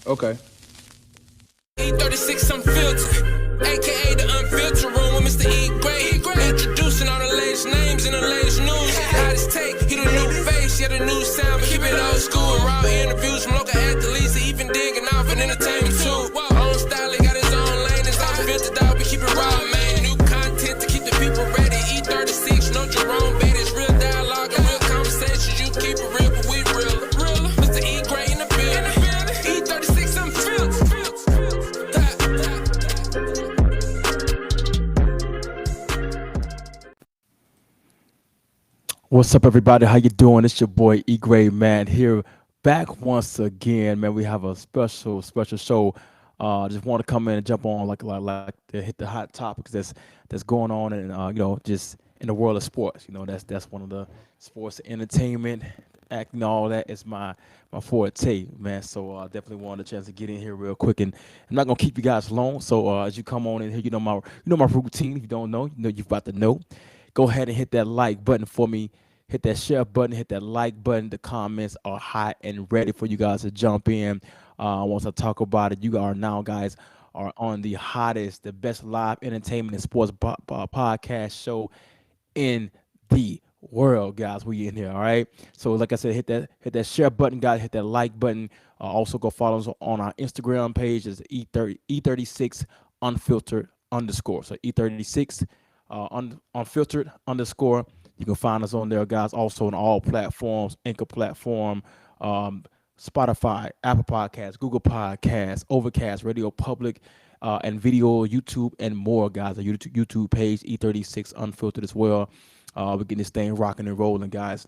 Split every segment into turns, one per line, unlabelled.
Okay.
E36 Unfiltered, aka the Unfiltered Room with Mr. E. Gray. Introducing all the latest names and the latest news. Hottest take, he the new face, yeah, the new sound, but keep it old school. Raw interviews from local athletes, even digging off and entertainment too. Own style, he got his own lane, it's unfiltered out, we keep it raw, man. New content to keep the people ready. E36, no Jerome Bettis, real dialogue and real conversations. You keep it real, but we real. Mr. E. Gray in the building. E36 Unfiltered.
What's up, everybody? How you doing? It's your boy E Grade Man here, back once again. Man, we have a special show. Just want to come in and jump on like to hit the hot topics that's going on, and just in the world of sports. That's one of the sports entertainment, acting, all that is my forte, man. So definitely wanted a chance to get in here real quick, and I'm not gonna keep you guys long. So as you come on in here, you know my routine. If you don't know, you've about to know. Go ahead and hit that like button for me. Hit that share button, hit that like button. The comments are hot and ready for you guys to jump in. Once I talk about it, you are now, guys, are on the hottest, the best live entertainment and sports podcast show in the world, guys. We in here, all right. So, like I said, hit that share button, guys. Hit that like button. Also, go follow us on our Instagram page. It's E36 Unfiltered underscore. So E36 unfiltered underscore. You can find us on there, guys. Also on all platforms, Anchor platform, Spotify, Apple Podcasts, Google Podcasts, Overcast, Radio Public, and video, YouTube, and more, guys. Our YouTube page, E36 Unfiltered as well. We're getting this thing rocking and rolling, guys.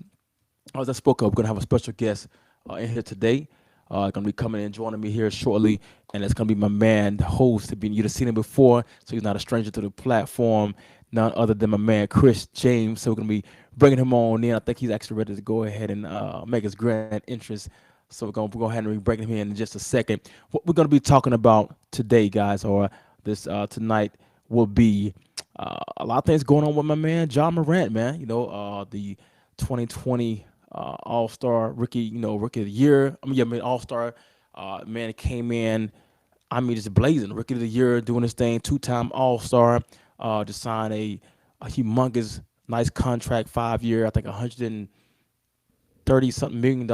As I spoke of, we're going to have a special guest in here today. Going to be coming and joining me here shortly, and it's going to be my man, the host. You've seen him before, so he's not a stranger to the platform. None other than my man, Chris James. So we're going to be bringing him on in. I think he's actually ready to go ahead and make his grand entrance. So we're going to go ahead and be bringing him in just a second. What we're going to be talking about today, guys, or this tonight, will be a lot of things going on with my man, Morant, man. The 2020 All-Star rookie, rookie of the year. All-Star, man, came in, just blazing. Rookie of the year, doing his thing, two-time All-Star. Just signed a humongous, nice contract, 5 year, I think $130-something million.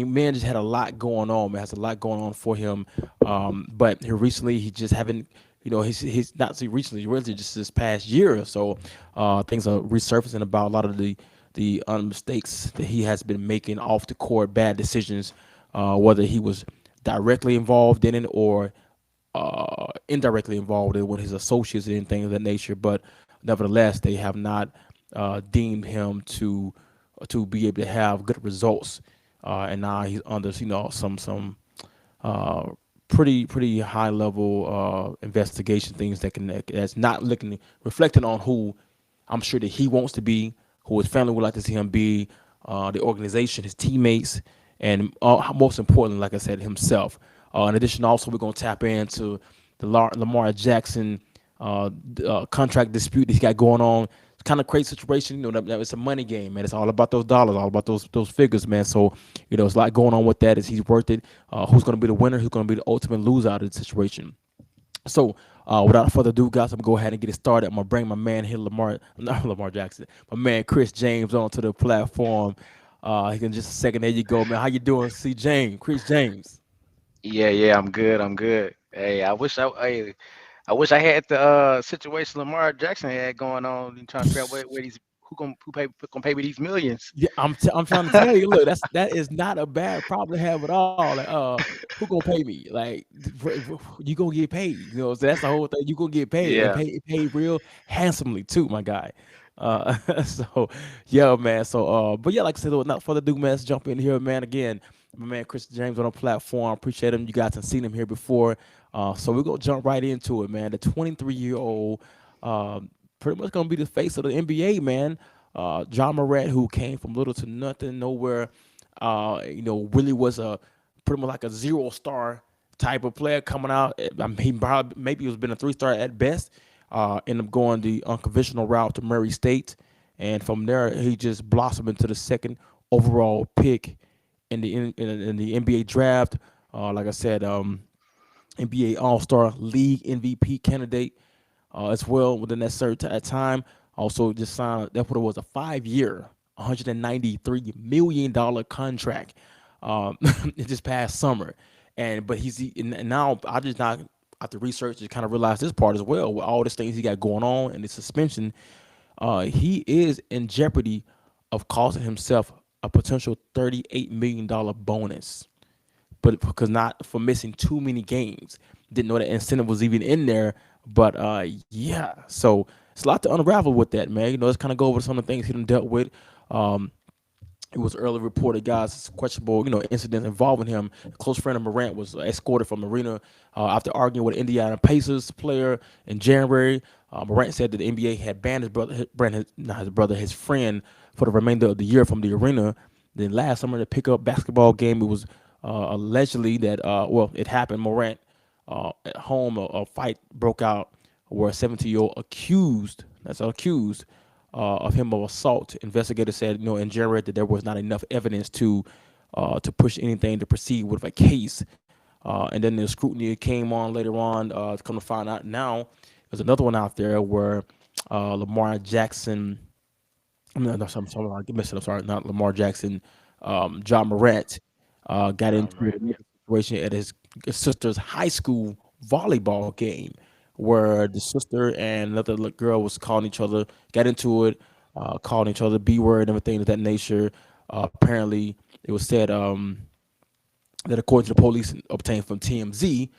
Man just had a lot going on. Man, has a lot going on for him. But here recently, he just haven't, he's not so recently, really just this past year or so. Things are resurfacing about a lot of the mistakes that he has been making off the court, bad decisions, whether he was directly involved in it or indirectly involved with his associates and things of that nature, but nevertheless, they have not deemed him to be able to have good results. And now he's under some pretty high level investigation, things that's not reflecting on who I'm sure that he wants to be, who his family would like to see him be, the organization, his teammates, and most importantly, like I said, himself. In addition, also, we're going to tap into the Lamar Jackson contract dispute that he got going on. It's kind of crazy situation. It's a money game, man. It's all about those dollars, all about those figures, man. So, there's a lot going on with that. Is he's worth it? Who's going to be the winner? Who's going to be the ultimate loser out of the situation? So, without further ado, guys, I'm going to go ahead and get it started. I'm going to bring my man here, not Lamar Jackson, my man Chris James onto the platform. In just a second. There you go, man. How you doing, Chris James?
Yeah, I'm good. Hey, I wish I had the situation Lamar Jackson had going on and trying to figure out where these gonna pay me these millions.
Yeah, I'm trying to tell you. Look, that is not a bad problem to have at all. Like, who gonna pay me? Like, you gonna get paid. So that's the whole thing. You gonna get paid and
Yeah.
paid real handsomely too, my guy. So yeah, man. So but yeah, like I said, without further ado, man, let's jump in here, man. Again, my man Chris James on the platform. Appreciate him. You guys have seen him here before. So we're gonna jump right into it, man. The 23-year-old, pretty much gonna be the face of the NBA, man. Morant, who came from little to nothing, nowhere. Really was a pretty much like a 0-star type of player coming out. He probably maybe was been a 3-star at best. Ended up going the unconventional route to Murray State, and from there he just blossomed into the second overall pick in the NBA draft. Like I said, NBA All Star League MVP candidate as well within that certain time. Also, just signed that's what it was, a 5 year, $193 million contract this past summer. And but and now I just not after research just kind of realized this part as well with all these things he got going on and the suspension. He is in jeopardy of costing himself a potential $38 million bonus, but because not for missing too many games. Didn't know that incentive was even in there. But yeah, so it's a lot to unravel with that, man. Let's kind of go over some of the things he done dealt with. Um, it was early reported, guys, questionable, incidents involving him. A close friend of Morant was escorted from the arena after arguing with Indiana Pacers player in January. Morant said that the NBA had banned not his brother, his friend, for the remainder of the year from the arena. Then last summer, the pickup basketball game, it was allegedly that, well, it happened. Morant at home, a fight broke out where a 17-year-old accused of him of assault. Investigators said, in January that there was not enough evidence to push anything to proceed with a case. And then the scrutiny came on later on. To come to find out now, there's another one out there where Lamar Jackson. I missed it. I'm sorry, not Lamar Jackson. John Morant got
John
into
Morant.
a situation at his sister's high school volleyball game, where the sister and another girl was calling each other, got into it, calling each other B word and everything of that nature. Apparently, it was said that according to the police obtained from TMZ,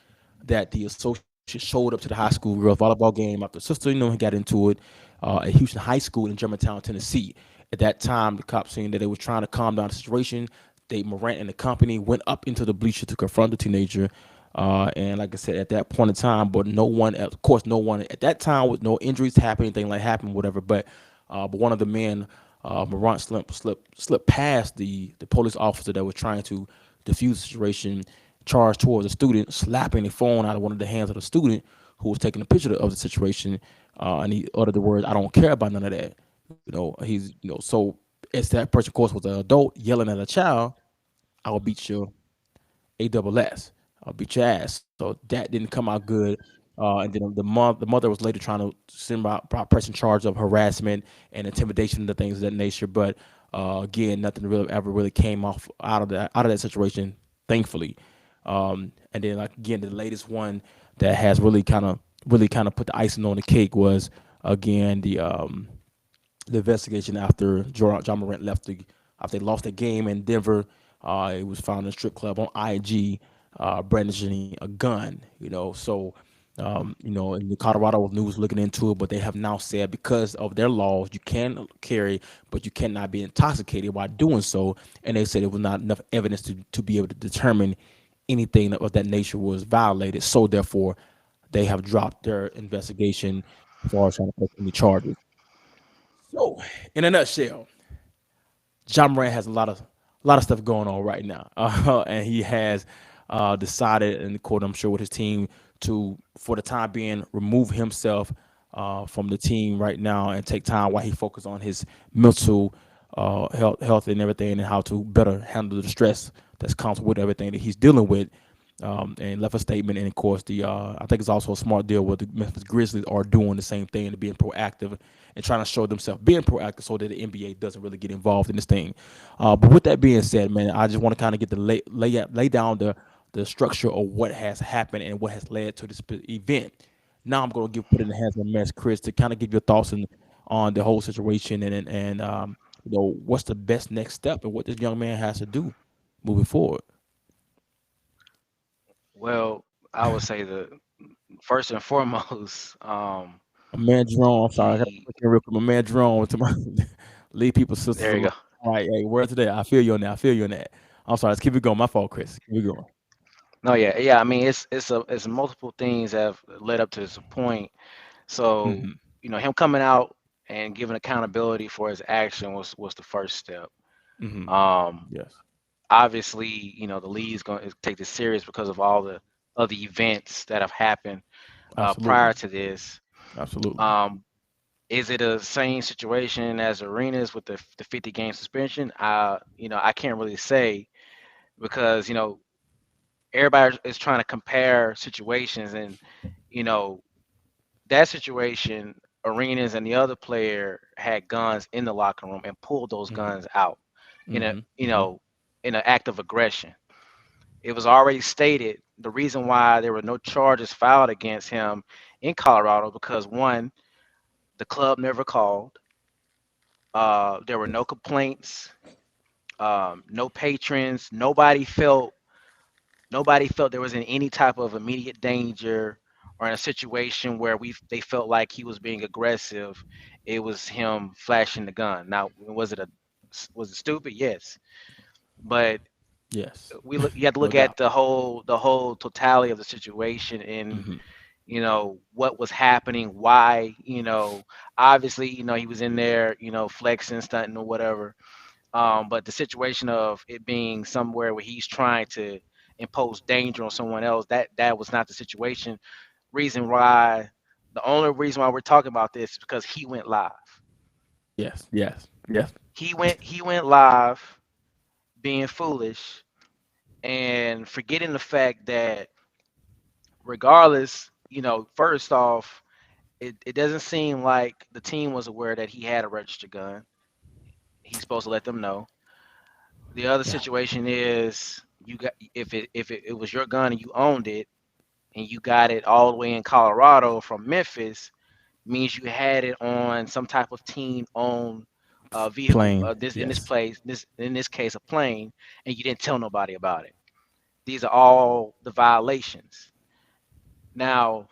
that the associate showed up to the high school girls volleyball game after the sister, he got into it at Houston High School in Germantown, Tennessee. At that time, the cops saying that they were trying to calm down the situation. They Morant and the company went up into the bleacher to confront the teenager. And like I said, at that point in time, but no one, of course, no one at that time with no injuries happened, anything like happened, whatever. But one of the men, Morant, slipped past the police officer that was trying to defuse the situation, charged towards a student, slapping the phone out of one of the hands of the student who was taking a picture of the situation, and he uttered the words, "I don't care about none of that." So it's that person, of course, was an adult yelling at a child, "I will beat your ASS. I'll beat your ass." So that didn't come out good. And then the mother was later trying to send out pressing charge of harassment and intimidation and the things of that nature. But again, nothing really ever really came off out of that situation, thankfully. And then like again, the latest one that has really kind of put the icing on the cake was again the investigation after John Morant left after they lost the game in Denver. It was found in a strip club on IG, brandishing a gun. And the Colorado news looking into it, but they have now said because of their laws, you can carry, but you cannot be intoxicated while doing so. And they said it was not enough evidence to be able to determine anything of that nature was violated. So therefore, they have dropped their investigation as far as trying to press any charges. So, in a nutshell, John Morant has a lot of stuff going on right now, and he has decided, in the court, I'm sure, with his team to, for the time being, remove himself from the team right now and take time while he focuses on his mental health and everything, and how to better handle the stress that's comes with everything that he's dealing with. And left a statement. And of course, I think it's also a smart deal where the Memphis Grizzlies are doing the same thing and being proactive and trying to show themselves being proactive so that the NBA doesn't really get involved in this thing. But with that being said, man, I just want to kind of get the lay down the structure of what has happened and what has led to this event. Now I'm going to put it in the hands of my man Chris to kind of give your thoughts on the whole situation and what's the best next step and what this young man has to do moving forward.
Well, I would say the first and foremost,
My man Jerome, I'm sorry, I got to
he
put you real quick. My man Jerome to my lead people sisters
there you
alone.
go.
All right, hey, word today. I feel you on that. I feel you on that. I'm sorry. Let's keep it going. My fault, Chris. Keep it going.
No, yeah. I mean, it's multiple things that have led up to this point. So
Hmm.
him coming out and giving accountability for his action was the first step.
Hmm.
Um,
Yes,
Obviously, the league's going to take this serious because of all the other events that have happened prior
absolutely,
to this.
absolutely.
Um, is it a same situation as arenas with the 50 game suspension? I can't really say because everybody is trying to compare situations, and you know that situation, Arenas and the other player had guns in the locker room and pulled those
Mm-hmm.
guns out in a
Mm-hmm.
you
Mm-hmm.
know in an act of aggression. It was already stated the reason why there were no charges filed against him in Colorado because one, the club never called. There were no complaints, no patrons. Nobody felt there was in any type of immediate danger or in a situation where they felt like he was being aggressive. It was him flashing the gun. Now, was it stupid? Yes, but
Yes.
you have to
No
look at
doubt.
the whole totality of the situation and
Mm-hmm.
what was happening, why. Obviously, he was in there, flexing, stunting, or whatever. But the situation of it being somewhere where he's trying to impose danger on someone else, that was not the situation. The only reason why we're talking about this is because he went live.
Yes. Yes. Yes.
He went live being foolish and forgetting the fact that regardless, first off, it doesn't seem like the team was aware that he had a registered gun. He's supposed to let them know. The other
Yeah.
situation is you got if it was your gun and you owned it and you got it all the way in Colorado from Memphis, means you had it on some type of team owned vehicle.
Plain.
This
Yes.
place this in this case a plane, and you didn't tell nobody about it. These are all the violations. Now,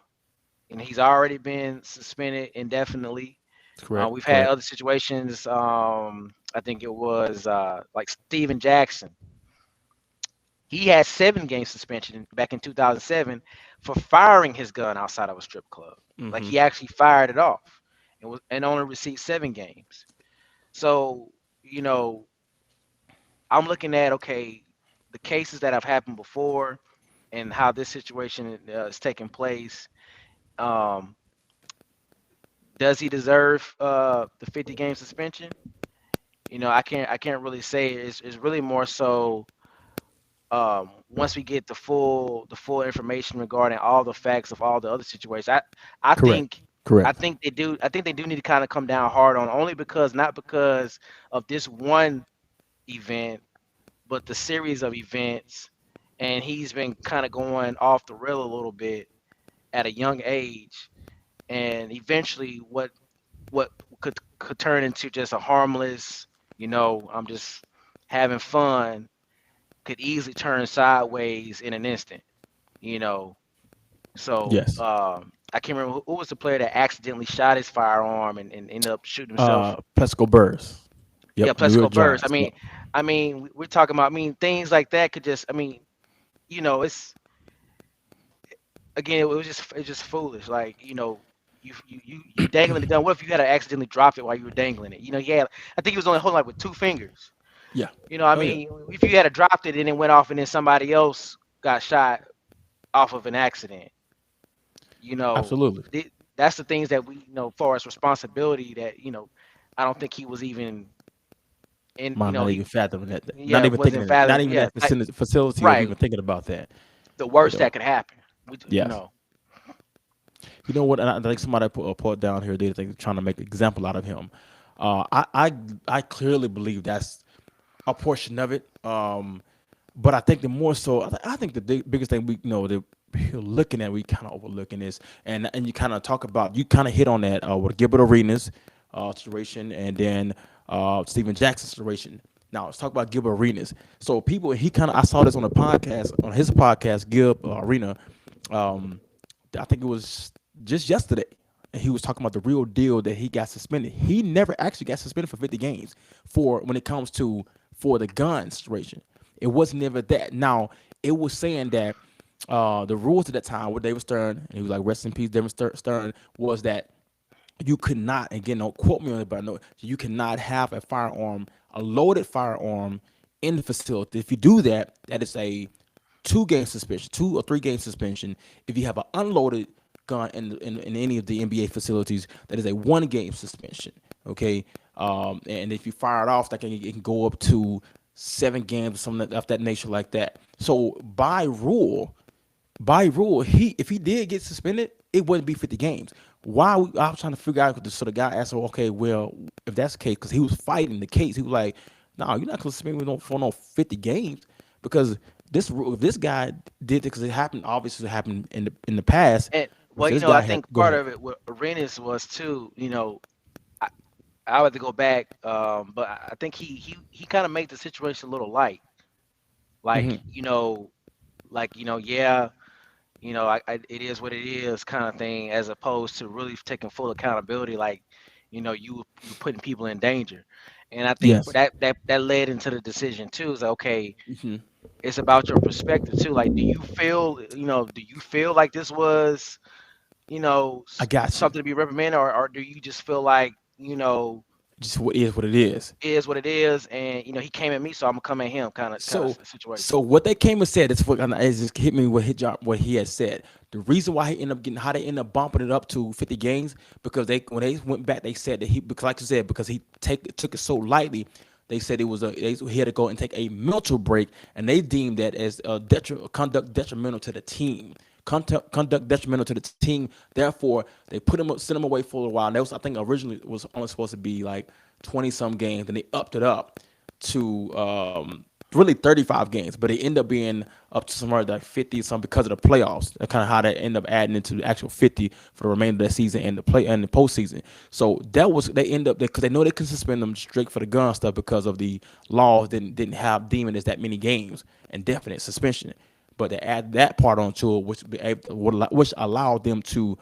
and he's already been suspended indefinitely.
Correct.
We've had
Correct.
other situations. I think it was like Steven Jackson. He had 7 game suspension back in 2007 for firing his gun outside of a strip club. Like
Mm-hmm.
he actually fired it off and only received 7 games. So, you know, I'm looking at okay, the cases that have happened before and how this situation is taking place. Um, does he deserve the 50 game suspension? I can't really say. It's really more so once we get the full information regarding all the facts of all the other situations. I
Correct.
think I
Correct.
think they do I think they do need to kind of come down hard on only because not because of this one event, but the series of events. And he's been kind of going off the rail a little bit at a young age, and eventually what could turn into just a harmless, I'm just having fun, could easily turn sideways in an instant, you know. So
Yes.
I can't remember who was the player that accidentally shot his firearm and ended up shooting himself.
Pesco Burrs.
Yeah,
Yep. New York
Plexico Burrs. I
Giants. Yep.
mean, we're talking about. Things like that could just. It's again, it's just foolish. Like you dangling the gun. What if you had to accidentally drop it while you were dangling it? Yeah, I think he was only holding like with 2 fingers.
Yeah.
I
Oh yeah.
mean, if you had dropped it and it went off and then somebody else got shot off of an accident, you know,
Absolutely.
that's the things that we, far as responsibility that, I don't think he was even in,
Mind not even fathoming that. Not
yeah,
even thinking
wasn't
of it. Not
fathom,
even
yeah,
that facility of
right.
even thinking about that.
The
You
worst
know.
that could happen, we, you
Yes.
know,
You know what? And I think somebody put down here. They think trying to make an example out of him. I clearly believe that's a portion of it. But I think the more so, I think the biggest thing that we're looking at, we kind of overlooking is, and you kind of talk about, you kind of hit on that with Gilbert Arenas situation, and then Steven Jackson situation. Now let's talk about Gilbert Arenas. So people, I saw this on a podcast, on his podcast, Gilb Arena. Um, I think it was just yesterday, and he was talking about the real deal that he got suspended. He never actually got suspended for 50 games for when it comes to for the gun situation. It was never that. Now it was saying that the rules at that time with David Stern, and he was like, rest in peace, David Stern, was that you could not, again, don't quote me on it, but I know you cannot have a loaded firearm in the facility. If you do that, that is a 2 game suspension, 2 or 3 game suspension. If you have an unloaded gun in any of the NBA facilities, that is a 1 game suspension. Okay, and if you fire it off, it can go up to 7 games or something of that nature like that. So by rule, he if he did get suspended, it wouldn't be 50 games. I was trying to figure out. So the guy asked him, okay, well, if that's the case, because he was fighting the case, he was like, "No, you're not gonna suspend me for no 50 games because this guy did it because it happened. Obviously, it happened in the past.
And
So
well,
this
I
guy had
think
go
part
ahead.
of it with Arenas was too, I, I would have to go back, but I think he kind of made the situation a little light, like
Hmm.
yeah, it is what it is kind of thing, as opposed to really taking full accountability, like, you putting people in danger. And I think
Yes.
that led into the decision too. Is like, okay,
Hmm.
it's about your perspective too. Like, do you feel like this was,
I got you.
something to be reprimanded, or do you just feel like,
Just what is what it is.
it is what it is, and he came at me, so I'm gonna come at him, kind of
So,
situation.
so what they came and said, it's what it just hit me what what he had said. The reason why he ended up getting how they ended up bumping it up to 50 games because they when they went back, they said that because like you said, because he took it so lightly, they said it was he had to go and take a mental break, and they deemed that as conduct detrimental to the team. Conduct detrimental to the team. Therefore, they sent him away for a while. And that was, I think, originally was only supposed to be like 20 some games, and they upped it up to really 35 games, but it ended up being up to somewhere like 50 some because of the playoffs. That's kind of how that ended up adding into the actual 50 for the remainder of the season and the postseason. So that was they end up because they know they can suspend them straight for the gun stuff because of the laws didn't have deeming as that many games and definite suspension. But they add that part onto it, which allowed them to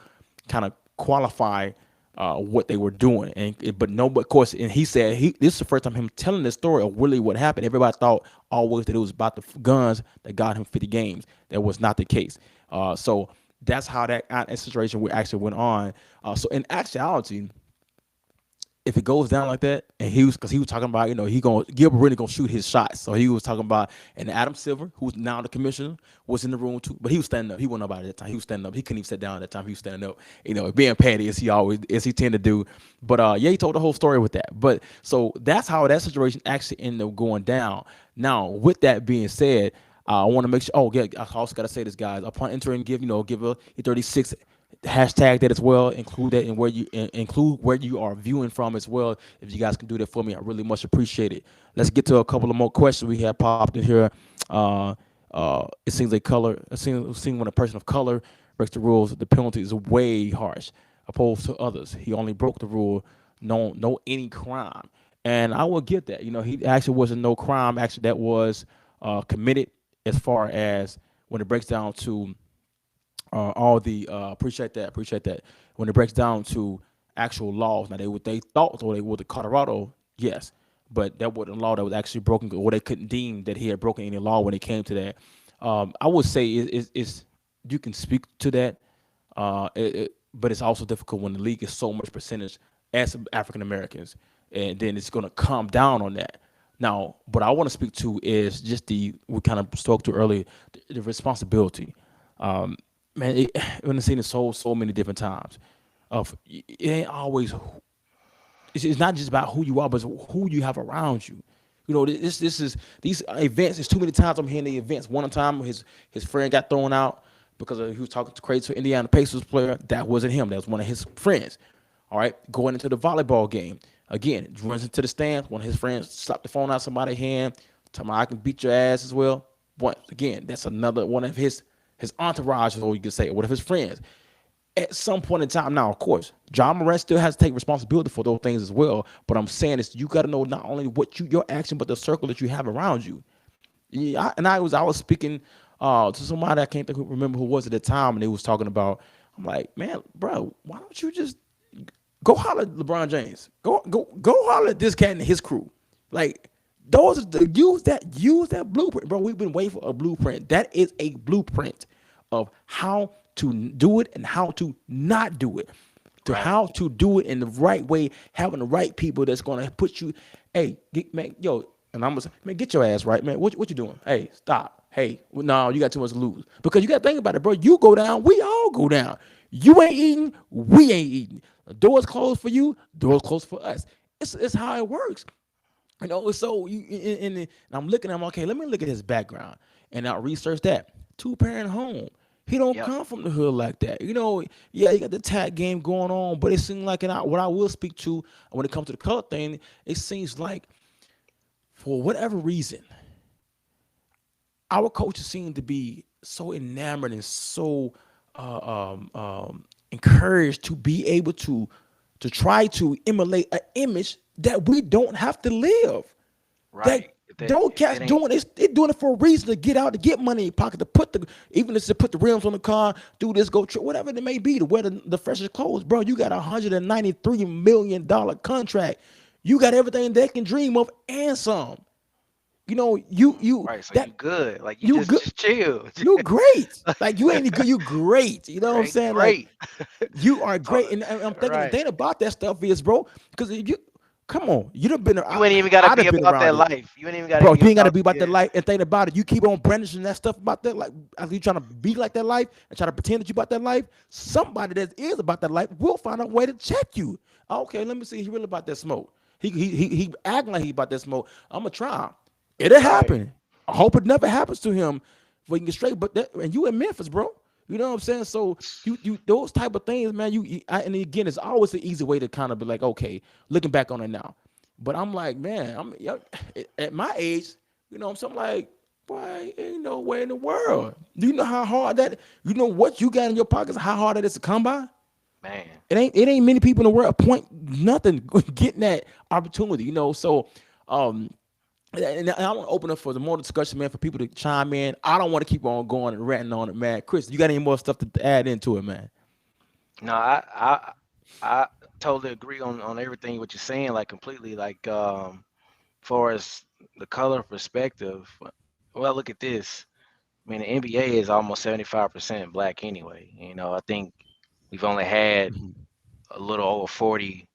kind of qualify what they were doing. But of course, and he said this is the first time him telling the story of really what happened. Everybody thought always that it was about the guns that got him 50 games. That was not the case. So that's how that situation actually went on. So in actuality, if it goes down like that, and because he was talking about, he Gilbert really gonna shoot his shots. So he was talking about, and Adam Silver, who's now the commissioner, was in the room too, but he was standing up. He wasn't nobody at that time. He was standing up. He couldn't even sit down at that time. He was standing up. Being petty as he tend to do. But yeah, he told the whole story with that. But so that's how that situation actually ended up going down. Now, with that being said, I want to make sure. Oh yeah, I also gotta say this, guys. Upon entering, give a E36 hashtag that as well. Include that in where you include where you are viewing from as well. If you guys can do that for me, I really much appreciate it. Let's get to a couple of more questions we have popped in here. It seems like color. It seems when a person of color breaks the rules, the penalty is way harsh, opposed to others. He only broke the rule, no any crime, and I will get that. He actually wasn't no crime actually that was committed as far as when it breaks down to all the appreciate that when it breaks down to actual laws. Now they thought or they would the Colorado, yes, but that wasn't a law that was actually broken, or they couldn't deem that he had broken any law when it came to that. I would say it's you can speak to that, but it's also difficult when the league is so much percentage as African Americans, and then it's going to come down on that. Now, what I want to speak to is just we kind of spoke to earlier, the responsibility. Um, Man, when I've seen it so many different times. It ain't always. It's not just about who you are, but it's who you have around you. This is these events. It's too many times I'm hearing the events. One time his friend got thrown out because he was talking to crazy to Indiana Pacers player. That wasn't him. That was one of his friends. All right, going into the volleyball game again, runs into the stands. One of his friends slapped the phone out somebody's hand. Tell me I can beat your ass as well. Once again, that's another one of his entourage, or you could say, one of his friends. At some point in time, now, of course, John Morant still has to take responsibility for those things as well. But I'm saying is you got to know not only your action, but the circle that you have around you. Yeah, I was speaking to somebody I can't remember who was at the time, and they was talking about. I'm like, man, bro, why don't you just go holler at LeBron James? Go holler at this cat and his crew. Like use that blueprint, bro. We've been waiting for a blueprint. That is a blueprint of how to do it and how to not do it, to
Right.
how to do it in the right way, having the right people that's gonna put you, hey, man, yo, and I'm gonna say, man, get your ass right, man. What you doing? Hey, stop. Hey, no, you got too much to lose. Because you got to think about it, bro. You go down, we all go down. You ain't eating, we ain't eating. The door's closed for you, door's closed for us. It's how it works. So and I'm looking at him, okay, let me look at his background and I research that. Two-parent home. He don't
Yep.
come from the hood like that. Yeah, you got the tag game going on, but it seems like, and what I will speak to when it comes to the color thing, it seems like for whatever reason, our coaches seem to be so enamored and so encouraged to be able to try to emulate an image that we don't have to live. That
Right. That
don't cats
it ain't
doing it, they doing it for a reason to get out, to get money in your pocket, to put the even if it's to put the rims on the car, do this, go trip, whatever it may be, to wear the freshest clothes, bro. You got $193 million contract. You got everything they can dream of and some. You
right. So you
that
good. Like you
you
just
good.
just chill.
You great. Like you ain't good. You great. You know what I'm
Great,
saying? Like
great.
you are
So,
great. And I'm thinking the
right.
thing about that stuff is, bro, because you come on, you done been.
You ain't even gotta
I'd
be
have been
about
around
that
it.
life. You ain't even gotta
Bro,
be
you ain't got to
about
be about that
yeah.
life and think about it. You keep on brandishing that stuff about that, like as you trying to be like that life and try to pretend that you about that life. Somebody that is about that life will find a way to check you. Okay, let me see. He really about that smoke. He acting like he about that smoke. I'm gonna try him. It'll
Right.
happen. I hope it never happens to him. For you can get straight. But that, and you in Memphis, bro. You know what I'm saying? So you those type of things, man. And again, it's always an easy way to kind of be like, okay, looking back on it now. But I'm like, man, at my age, I'm something like, boy, ain't no way in the world. Do you know how hard that? You know what you got in your pockets? How hard that is to come by?
Man.
It ain't many people in the world point nothing getting that opportunity. So and I want to open up for the more discussion, man, for people to chime in. I don't want to keep on going and ranting on it, man. Chris, you got any more stuff to add into it, man?
No, I totally agree on everything what you're saying, like completely. Like far as the color perspective, well, look at this. I mean, the NBA is almost 75% black anyway. I think we've only had
Mhm.
a little over 40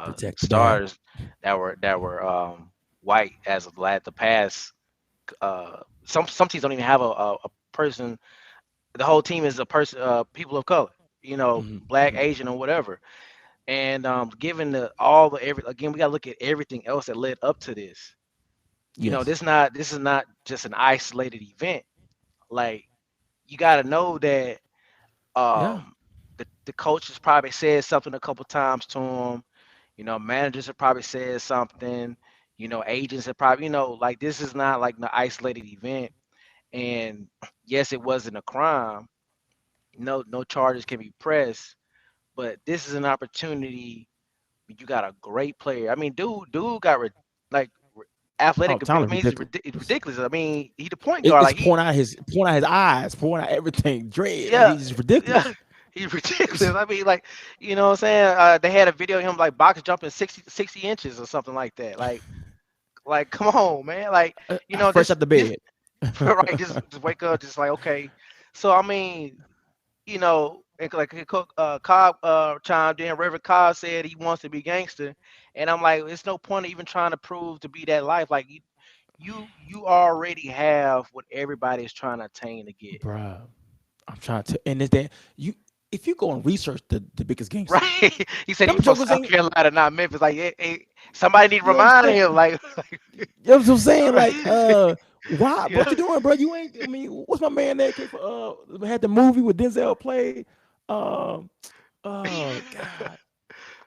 Protect the bag.
starters that were white as of the past. Some teams don't even have a person. The whole team is a person, people of color.
Hmm.
Black,
Hmm.
Asian, or whatever. And given the all the every again, we gotta look at everything else that led up to this.
Yes.
This is not just an isolated event. Like you gotta know that
Yeah.
the coaches probably said something a couple times to him. Managers have probably said something. Agents have probably, like this is not like an isolated event. And yes, it wasn't a crime. No charges can be pressed, but this is an opportunity. You got a great player. I mean, dude got like
Oh,
athletic ability.
Tyler,
I mean,
ridiculous.
it's ridiculous. I mean, he the point guard.
It's
Like he,
pouring out his eyes, pouring out everything, dread. Like
yeah,
he's just
yeah,
ridiculous.
he's ridiculous. I mean, like, what I'm saying? They had a video of him like box jumping 60 inches or something like that. Like, come on, man. Like,
Fresh out the
this
bed.
right. Just wake up. Just like, okay. So I mean, like Cobb chimed in. Reverend Cobb said he wants to be gangster, and I'm like, it's no point of even trying to prove to be that life. Like you already have what everybody is trying to attain to get.
Bruh, I'm trying to, and is that you? If you go and research the biggest gangsters,
Right? He said he
them
from
jokers
South
ain't.
Carolina, not Memphis. Like, somebody need to
You know what I'm
remind
saying?
him. Like,
You know what I'm saying? Like,
right.
why? What
Yeah.
you doing, bro? You ain't. I mean, what's my man that came for? Had the movie with Denzel played. Um, God,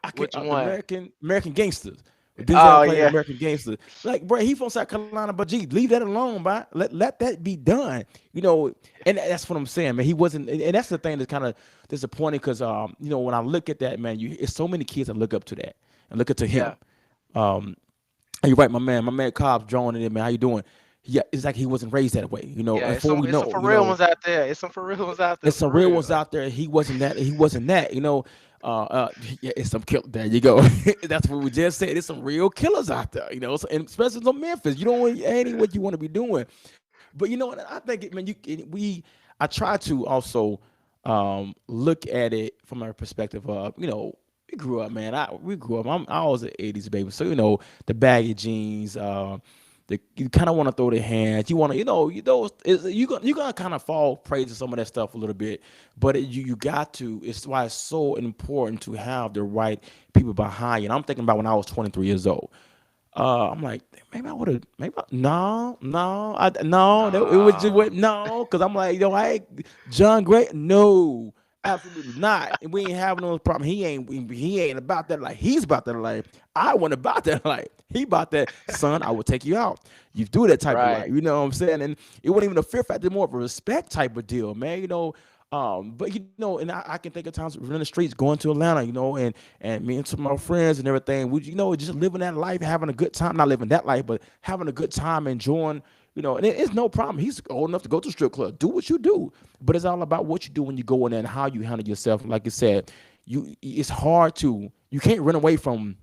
I can't.
Which
The
one?
American Gangsters. Denzel
Oh
played
yeah,
American Gangster. Like, bro, he from South Carolina, but gee, leave that alone, bro. Let that be done. You know, and that's what I'm saying, man. He wasn't, and that's the thing that's kind of disappointing because, when I look at that, man, it's so many kids that look up to that and look up to
yeah,
him. Um, and you're right, my man. My man Cobb's drawing it in, man. How you doing? Yeah, it's like he wasn't raised that way,
yeah.
And for we
It's some
know,
for real ones out there. It's some for real ones out there
there's some
for
real
real.
ones
Like,
out there. He wasn't that. He wasn't that. Yeah, it's some kill. There you go. That's what we just said. There's some real killers out there. And especially in Memphis. You don't want ain't what you want to be doing. But I think it, man. I try to also look at it from a perspective of we grew up, man. We grew up. I was an '80s baby, so the baggy jeans. You kind of want to throw the hands. You want to, you gonna kind of fall prey to some of that stuff a little bit, but you got to. It's why it's so important to have the right people behind you. And I'm thinking about when I was 23 years old. I'm like, maybe I would have, maybe no, it was just
Nah.
what no, because I'm like, yo, I ain't John Gray, no, absolutely not. And we ain't having no problem. He ain't about that life. He's about that life. I wasn't about that life. He about that, son. I will take you out. You do that type of life.
Right.
You know what I'm saying? And it wasn't even a fear factor, more of a respect type of deal, man. But and I can think of times running the streets, going to Atlanta, and me and some of my friends and everything. We, just living that life, having a good time. Not living that life, but having a good time, enjoying. And it's no problem. He's old enough to go to strip club. Do what you do, but it's all about what you do when you go in there and how you handle yourself. Like you said, it's hard to. You can't run away from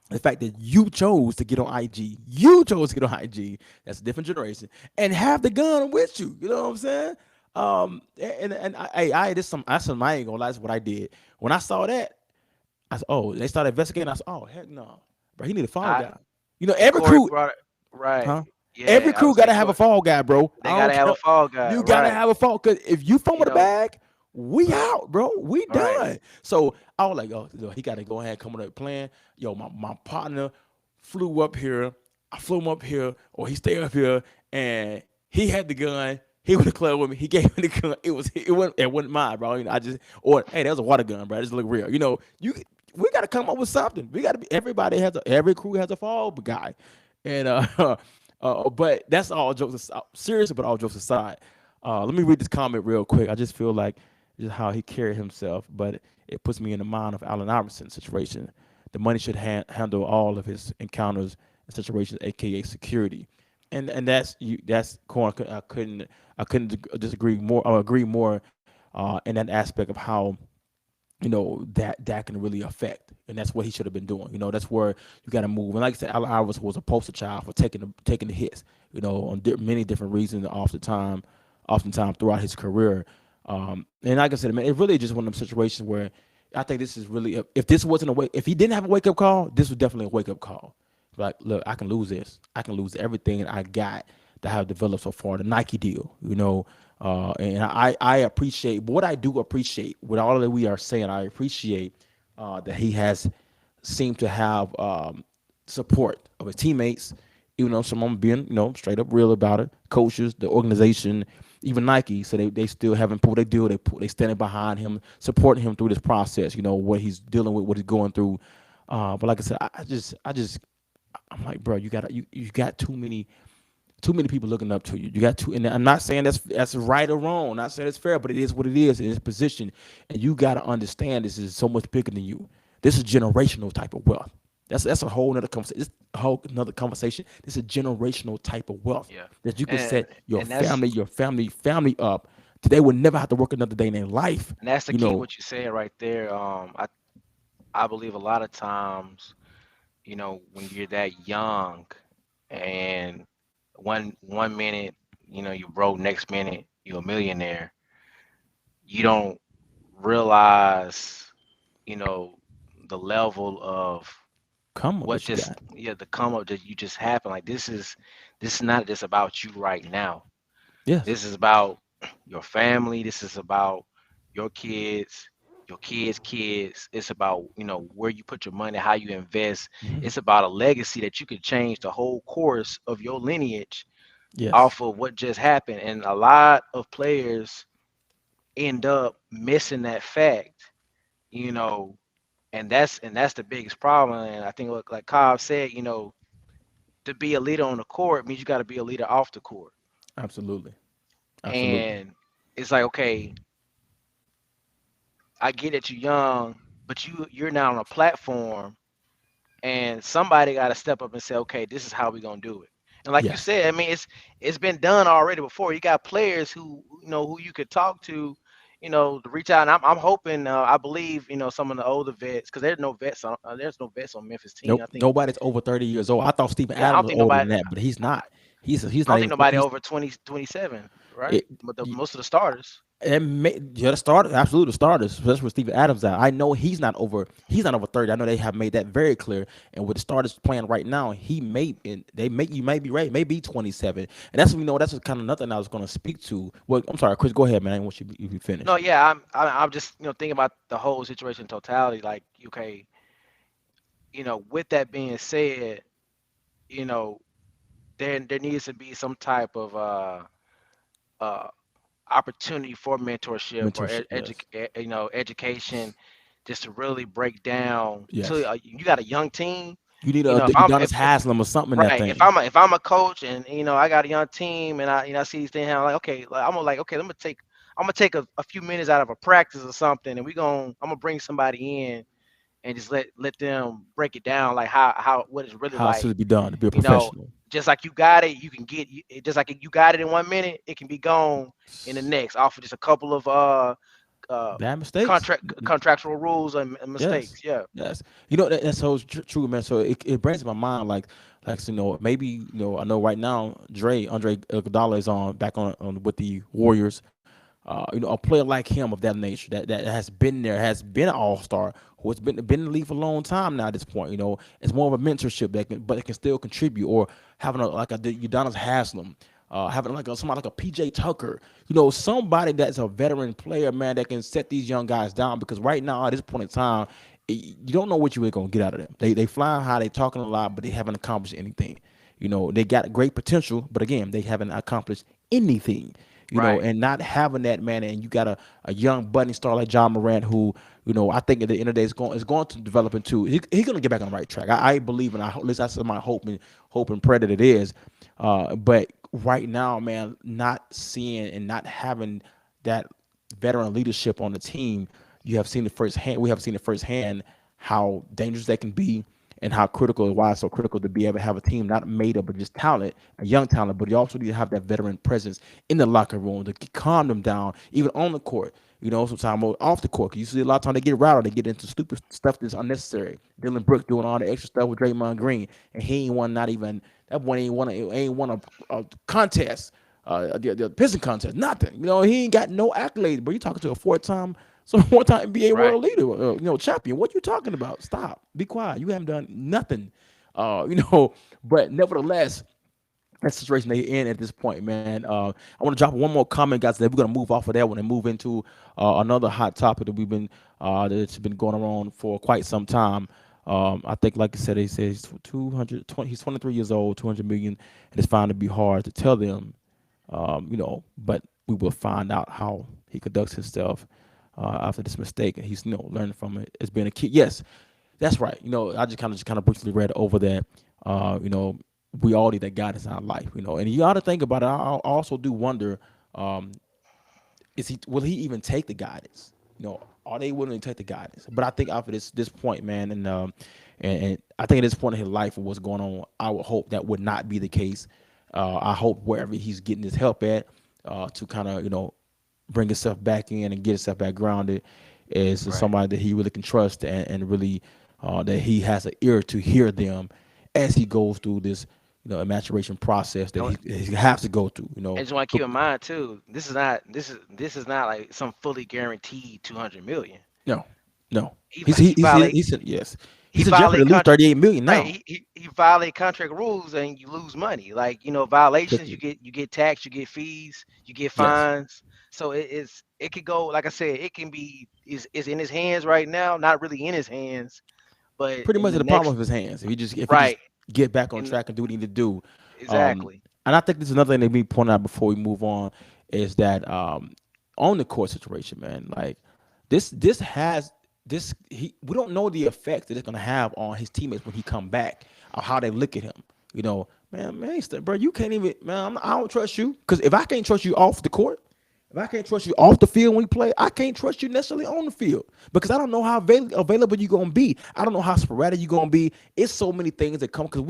the fact that you chose to get on IG. You chose to get on IG. That's a different generation, and have the gun with you. You know what I'm saying? And I this some I some I ain't gonna lie. That's what I did when I saw that. I said, oh, they started investigating. I said, oh heck no, bro. He need a fall
I
guy.
and
Every
Corey
crew,
brought it right.
huh? Every
Yeah, I
crew
would say
gotta have a
Corey.
fall guy, bro.
They
I
gotta
don't
have a
care.
fall guy,
You gotta
right?
have a fall, cause if you fumble
You
the
know,
bag, we out, bro. We
right.
done. So I was like, oh, he gotta go ahead and come with a plan. Yo, my partner flew up here. I flew him up here, or he stayed up here, and he had the gun. He went to the club with me. He gave me the gun. It wasn't mine, bro. I just or hey, that was a water gun, bro. This look real. We got to come up with something. We got to be. Every crew has a fall guy, and but that's all jokes aside. Seriously, but all jokes aside. Let me read this comment real quick. I just feel like just how he carried himself, but it puts me in the mind of Allen Iverson's situation. The money should handle all of his encounters and situations, aka security, and that's you. That's corn. I couldn't disagree more. I agree more in that aspect of how that can really affect, and that's what he should have been doing. That's where you got to move. And like I said, Allen Iverson was a poster child for taking the hits. On many different reasons, oftentimes throughout his career. And like I said, man, it really just one of them situations where I think this is really if this wasn't if he didn't have a wake up call, this was definitely a wake up call. Like, look, I can lose this. I can lose everything I got that have developed so far. The Nike deal, and I appreciate what I do appreciate with all that we are saying. I appreciate that he has seemed to have support of his teammates, even though some of them being straight up real about it. Coaches, the organization, even Nike. So they still haven't pulled their deal. They standing behind him, supporting him through this process. What he's dealing with, what he's going through. But like I said, I'm like, bro, you got too many people looking up to you. You got to, and I'm not saying that's right or wrong. I'm not saying it's fair, but it is what it is. It is position, and you got to understand this is so much bigger than you. This is generational type of wealth. That's a whole nother conversation. It's a whole another conversation. This is a generational type of wealth
Yeah.
that you can
And
set your
and that's
family up. They will never have to work another day in their life.
and that's the
You
key
know,
what you said right there. I believe a lot of times, when you're that young and one minute, you broke, next minute you're a millionaire, you don't realize, you know, the level of
come on,
what
what you
just
got?
yeah, the come up that you just happened. Like this is not just about you right now.
Yes.
This is about your family. This is about your kids, your kids' kids. It's about, where you put your money, how you invest.
Hmm.
It's about a legacy that you could change the whole course of your lineage
Yes.
off of what just happened. And a lot of players end up missing that fact, you know, and that's the biggest problem. And I think like Cobb said, to be a leader on the court means you got to be a leader off the court.
Absolutely. Absolutely.
And it's like, okay, I get that you're young, but you're now on a platform, and somebody got to step up and say, okay, this is how we're gonna do it. And like you
Yes.
said, I mean, it's been done already before. You got players who you could talk to, to reach out. And I'm hoping, I believe, some of the older vets, because there's no vets on Memphis team.
Nope.
I think,
Nobody's over 30 years old. I thought Stephen
yeah, I don't
Adams was
think
older than
nobody,
that, but he's not. He's
I
not
don't think
even.
nobody
He's
over 20, 27, right?
it,
But most of the starters.
yeah, the starters, absolutely the starters, especially with Stephen Adams out. I know he's not over. He's not over 30. I know they have made that very clear. And with the starters playing right now, he may and they make you may be right, maybe 27. And that's that's kind of nothing I was going to speak to. Well, I'm sorry, Chris. Go ahead, man. I want you to finish.
No, yeah, I'm just thinking about the whole situation in totality. Like, okay, with that being said, you know, there needs to be some type of uh opportunity for mentorship or
mentorship. Yes,
education, just to really break down to
yes.
you got a young team.
You need
You
a
know,
Udonis Haslam or something in that
right,
thing.
if I'm a coach and I got a young team and I see these things, I'm like, okay, like, okay, I'm gonna take a few minutes out of a practice or something, and I'm gonna bring somebody in and just let them break it down, like how what it's really
How should
like.
it be done to be a
You know,
professional?
just like you got it, you can just like you got it in 1 minute, it can be gone in the next off of just a couple of uh
Bad mistakes.
contractual rules and
Yes,
mistakes. Yeah,
yes. That's so true, man. So it brings to my mind like maybe I know right now Andre Iguodala is on back on with the Warriors. A player like him of that nature that has been there, has been an all-star, who has been in the league for a long time now at this point. It's more of a mentorship but it can still contribute, or having like a Udonis Haslam, having like somebody like a PJ Tucker, somebody that's a veteran player, man, that can set these young guys down. Because right now at this point in time, you don't know what you're gonna get out of them. They flying high, they talking a lot, but they haven't accomplished anything. They got great potential, but again, they haven't accomplished anything.
right,
And not having that, man, and you got a young budding star like John Morant, who, I think at the end of the day is going to develop into he's going to get back on the right track. I believe, and at least that's my hope and prayer that it is. But right now, man, not seeing and not having that veteran leadership on the team, we have seen it firsthand how dangerous they can be, and how critical, why it's so critical to be able to have a team not made up of just talent, a young talent, but you also need to have that veteran presence in the locker room to calm them down, even on the court. Sometimes off the court. 'Cause you see a lot of times they get rattled, they get into stupid stuff that's unnecessary. Dylan Brooks doing all the extra stuff with Draymond Green, and he ain't won, not even that one ain't won a contest, the pissing contest, nothing. He ain't got no accolades. But you talking to a four-time NBA
right.
world leader, champion. What you talking about? Stop. Be quiet. You haven't done nothing. But nevertheless, that situation they in at this point, man. I want to drop one more comment, guys. That we're gonna move off of that one and move into another hot topic that that's been going on for quite some time. I think, like I said, they say he's 220. He's 23 years old, 200 million, and it's found to be hard to tell them, But we will find out how he conducts himself after this mistake, and he's learning from it. It's been a kid. Yes, that's right. I just kind of briefly read over that. We all need that guidance in our life. And you ought to think about it. I also do wonder, will he even take the guidance? Are they willing to take the guidance? But I think after this point, man, and I think at this point in his life and what's going on, I would hope that would not be the case. I hope wherever he's getting his help at, to kind of bring himself back in and get himself back grounded, is
Right.
somebody that he really can trust, and really that he has an ear to hear them as he goes through this a maturation process that
And
he has to go through.
and just want to keep in mind too, this is not like some fully guaranteed 200 million.
No, no.
He
He's
he violate
he said yes.
he
He's a jeopardy
violate
to lose
contract.
38 million
Right,
now.
he violate contract rules and you lose money. Like, violations,
Quickly.
you get taxed, you get fees, you get
Yes.
fines. So it could go, like I said, it can be is in his hands right now, not really in his hands, but
Pretty
in
much
the
in the palm of
next,
his hands. If he just
right,
get back on
in
track and do what he need to do. Um,
exactly.
and I think this is another thing that we point out before we move on, is that on the court situation, man, like this has this we don't know the effects that it's gonna have on his teammates when he come back, or how they look at him. Man, bro, you can't even, man. I don't trust you, because if I can't trust you off the court, if I can't trust you off the field when we play, I can't trust you necessarily on the field, because I don't know how available you're gonna be. I don't know how sporadic you're gonna be. It's so many things that come. Because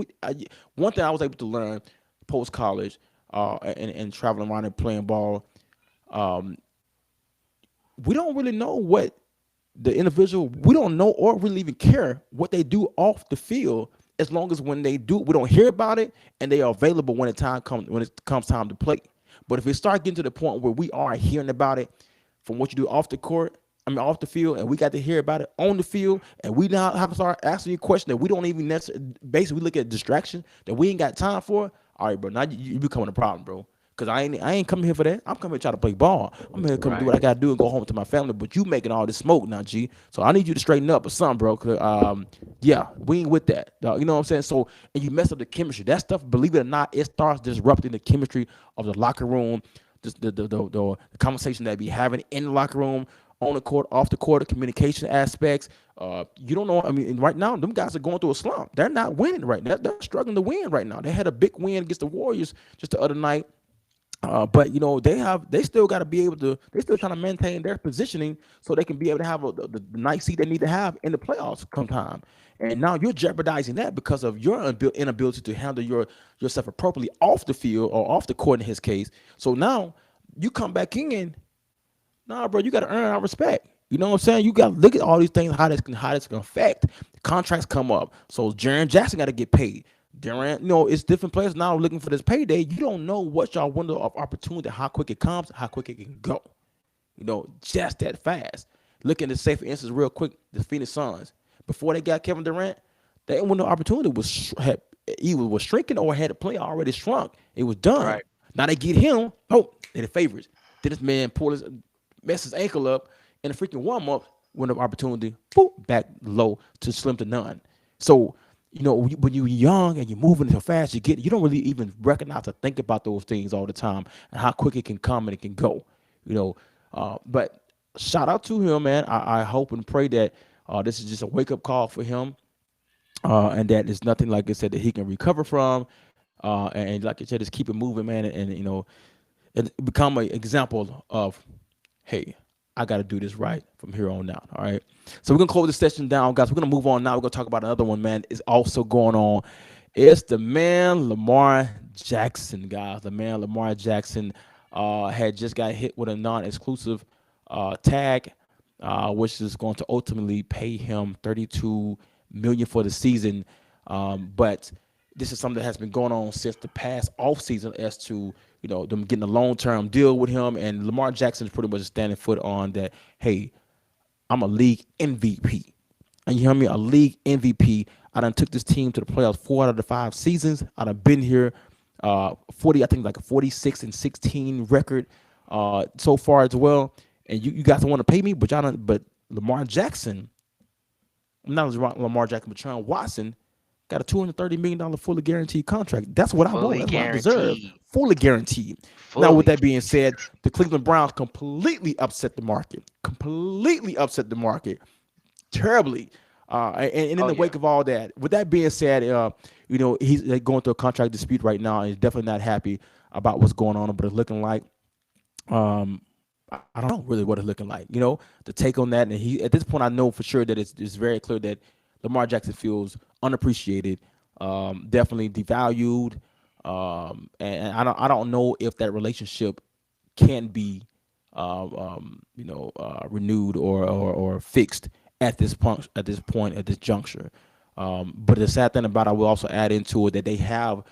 one thing I was able to learn post college, and traveling around and playing ball, um, we don't really know what the individual. We don't know or really even care what they do off the field, as long as when they do, we don't hear about it, and they are available when it comes time to play. But if we start getting to the point where we are hearing about it from what you do off the court, off the field, and we got to hear about it on the field, and we now have to start asking you a question that we don't even necessarily, basically we look at distraction that we ain't got time for. All right, bro, now you becoming a problem, bro. Because I ain't coming here for that. I'm coming here to try to play ball. I'm here to come do
Right.
what I gotta do and go home to my family. But you making all this smoke now, G. So I need you to straighten up or something, bro. 'Cause, yeah, we ain't with that. You know what I'm saying? So and you mess up the chemistry. That stuff, believe it or not, it starts disrupting the chemistry of the locker room, just the conversation that be having in the locker room, on the court, off the court, the communication aspects. You don't know. I mean, and right now, them guys are going through a slump. They're not winning right now. They're struggling to win right now. They had a big win against the Warriors just the other night. But you know they still got to be able to. They still trying to maintain their positioning so they can be able to have the nice seat they need to have in the playoffs come time. And now you're jeopardizing that because of your inability to handle yourself appropriately off the field or off the court in his case. So now you come back in. Nah, bro, you got to earn our respect. You know what I'm saying? You got to look at all these things, how this can affect. Contracts come up. So Jaren Jackson got to get paid. Durant, it's different players now looking for this payday. You don't know what your window of opportunity, how quick it comes, how quick it can go. Just that fast. Looking at, say, for instance, real quick, the Phoenix Suns. Before they got Kevin Durant, their window of opportunity either was shrinking or had a player already shrunk. It was done.
Right.
Now they get him. Oh, they're the favorites. Then this man mess his ankle up in a freaking warm up, window of opportunity, boop, back low to slim to none. So, when you're young and you're moving so fast, you don't really even recognize or think about those things all the time and how quick it can come and it can go. But shout out to him, man. I hope and pray that this is just a wake up call for him, and that it's nothing, like I said, that he can recover from, and like I said, just keep it moving, man, and become an example of, hey, I got to do this right from here on out. All right. So we're going to close this session down, guys. We're going to move on now. We're going to talk about another one, man. It's also going on. It's the man, Lamar Jackson, guys. The man, Lamar Jackson, had just got hit with a non-exclusive tag, which is going to ultimately pay him $32 million for the season. But this is something that has been going on since the past offseason as to, them getting a long-term deal with him. And Lamar Jackson is pretty much standing foot on that, hey, I'm a league MVP. And you hear me? A league MVP. I done took this team to the playoffs 4 out of the 5 seasons. I done been here 40, I think like a 46-16 record so far as well. And you guys don't want to pay me, but Lamar Jackson, not as Lamar Jackson, but Deshaun Watson, got a $230 million fully guaranteed contract. That's what I want. That's what I deserve. Fully guaranteed. Now, with that being said, the Cleveland Browns completely upset the market. Terribly. And in the wake of all that, with that being said, he's going through a contract dispute right now, and he's definitely not happy about what's going on. But it's looking like, I don't know really what it's looking like. The take on that, and he at this point, I know for sure that it's very clear that Lamar Jackson feels unappreciated, definitely devalued, and I don't know if that relationship can be renewed or fixed at this juncture. But the sad thing about it, I will also add into it that they have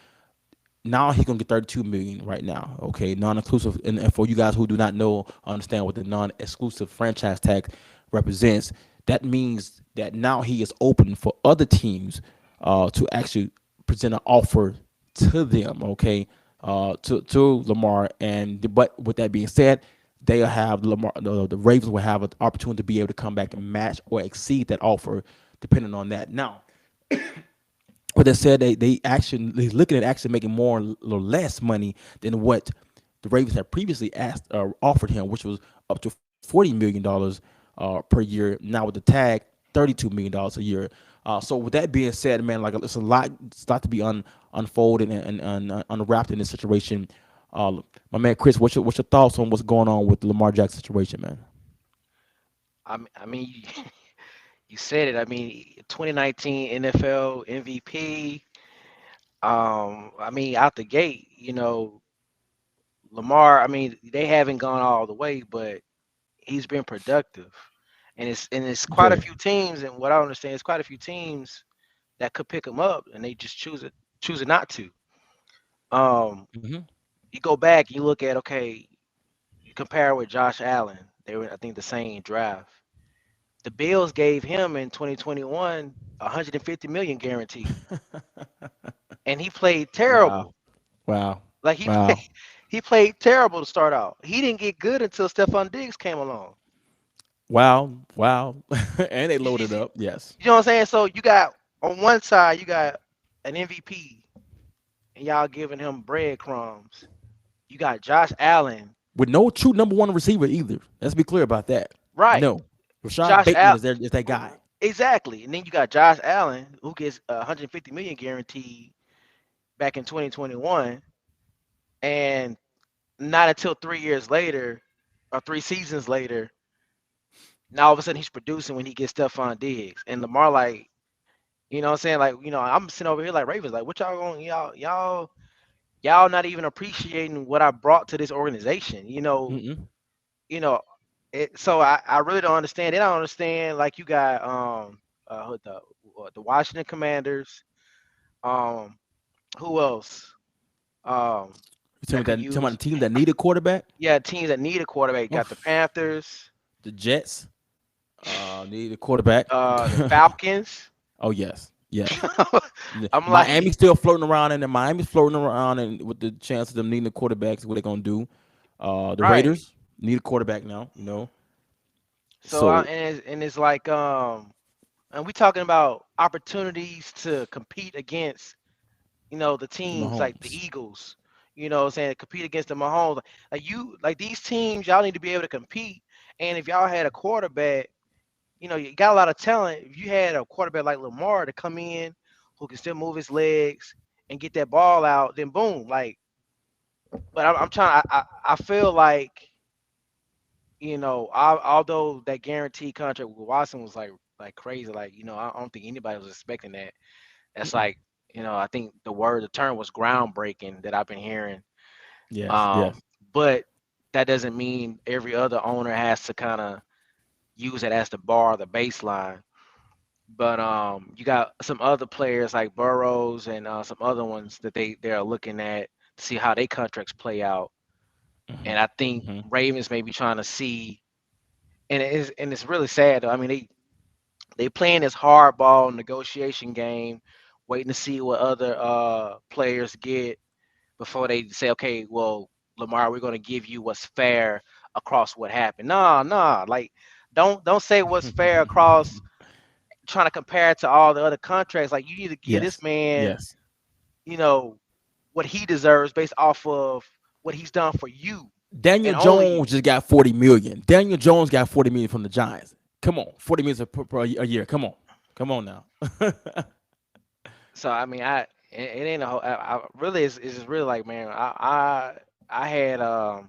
now he's gonna get $32 million right now. Okay, non-exclusive, and for you guys who do not know, understand what the non-exclusive franchise tag represents. That means that now he is open for other teams to actually present an offer to them, okay, to Lamar. But with that being said, they'll have Lamar. The Ravens will have an opportunity to be able to come back and match or exceed that offer, depending on that. Now, what they said, they actually looking at actually making more or less money than what the Ravens had previously offered him, which was up to $40 million per year. Now with the tag, $32 million a year. So with that being said, man, like it's a lot to be unfolded and unwrapped in this situation. My man Chris, what's your thoughts on what's going on with the Lamar Jackson situation, man?
I mean, you said it. I mean, 2019 NFL MVP. I mean, out the gate, Lamar. I mean, they haven't gone all the way, but he's been productive, and it's quite a
Very.
few teams. And what I understand is quite a few teams that could pick him up, and they just choose it not to. Um,
Mm-hmm.
you go back, you look at you compare with Josh Allen. They were, I think, the same draft. The Bills gave him in 2021 150 million guaranteed, and he played
Wow.
terrible.
Wow.
Like he played,
Wow.
He played terrible to start out. He didn't get good until Stephon Diggs came along.
Wow, wow. And they
You
loaded
see,
up. Yes.
you know what I'm saying? So you got on one side you got an MVP, and y'all giving him breadcrumbs. You got Josh Allen,
With no true number one receiver either. Let's be clear about that.
right?
No. Rashad
Josh
Bateman
Allen,
is that guy.
exactly. And then you got Josh Allen, who gets 150 million guaranteed back in 2021, and not until 3 years later or 3 seasons later, now all of a sudden he's producing when he gets Stephon Diggs and Lamar. Like, you know what I'm saying? Like, I'm sitting over here like Ravens, like, what y'all going, y'all not even appreciating what I brought to this organization.
Mm-mm.
You know, so I really don't understand. They don't understand. Like, you got the Washington Commanders. Um, who else? That could
You talking about
use,
the team that needed quarterback?
yeah, teams that need a quarterback.
Oh,
Got the Panthers,
the Jets needed a quarterback.
the Falcons.
Oh yes, yes.
I'm
Miami's
like,
still floating around, and Miami's floating around, and with the chance of them needing a quarterback, what they're gonna do? The
right.
Raiders need a quarterback now.
So
So
it's like, and we talking about opportunities to compete against, the teams like the
Mahomes.
Eagles. What I'm saying, compete against the Mahomes. Like these teams, y'all need to be able to compete. And if y'all had a quarterback, you got a lot of talent. If you had a quarterback like Lamar to come in, who can still move his legs and get that ball out, then boom. Like, but I'm trying. I feel like, although that guaranteed contract with Watson was like crazy. Like, I don't think anybody was expecting that. That's
Mm-mm.
like, I think the term was groundbreaking that I've been hearing.
Yes,
Um,
yes.
but that doesn't mean every other owner has to kind of use it as the bar, the baseline. But you got some other players like Burrows and some other ones that they're looking at to see how their contracts play out.
Hmm.
And I think
Hmm.
Ravens may be trying to see, and it's really sad though. I mean, they playing this hardball negotiation game, waiting to see what other players get before they say, okay, well, Lamar, we're gonna give you what's fair across what happened. Nah, nah, like don't say what's fair across trying to compare it to all the other contracts. Like, you need to give this
Yes,
man,
yes.
you know, what he deserves based off of what he's done for you
Daniel
and only
Jones
you.
just got 40 million. Daniel Jones got 40 million from the Giants. Come on, 40 million per a year. Come on now.
So I mean, it ain't a whole. I really it's just really like, man, I had a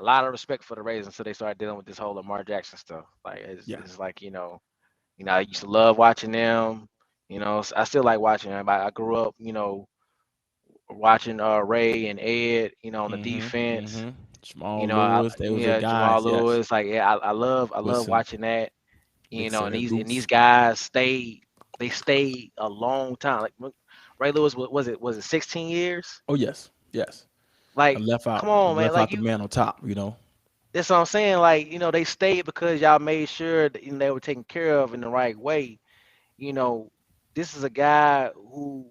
lot of respect for the Rays until they started dealing with this whole Lamar Jackson stuff. Like,
Yeah.
it's like, I used to love watching them. I still like watching them. I grew up, watching Ray and Ed, on the
Mm-hmm.
defense.
Mm-hmm. Jamal Lewis, they was the
Yeah, Jamal
guys. Yes.
Lewis. Like, yeah, I love
Wilson,
watching that.
Big
And
Cedric
these
Boots.
guys stayed a long time. Like, Ray Lewis, was it 16 years?
Oh yes, yes.
Like, come on, man.
Left
Like,
out the man on top.
that's what I'm saying. Like, they stayed because y'all made sure that, they were taken care of in the right way. You know, this is a guy who,